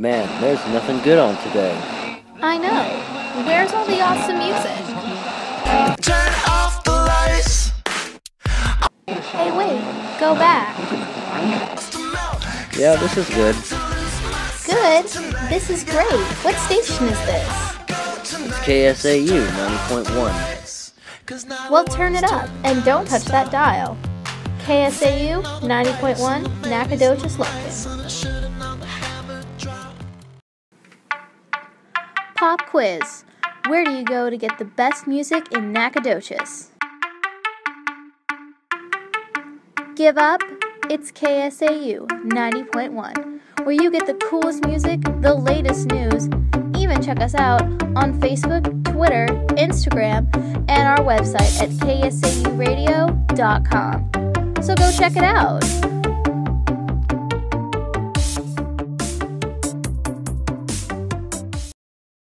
Man, there's nothing good on today. I know. Where's all the awesome music? Turn off the lights. Hey, wait. Go back. Yeah, this is good. Good? This is great. What station is this? It's KSAU 90.1. Well, turn it up and don't touch that dial. KSAU 90.1, Nacogdoches, Lufkin. Pop quiz. Where do you go to get the best music in Nacogdoches? Give up? It's KSAU 90.1, where you get the coolest music, the latest news. Even check us out on Facebook, Twitter, Instagram, and our website at ksauradio.com. So go check it out.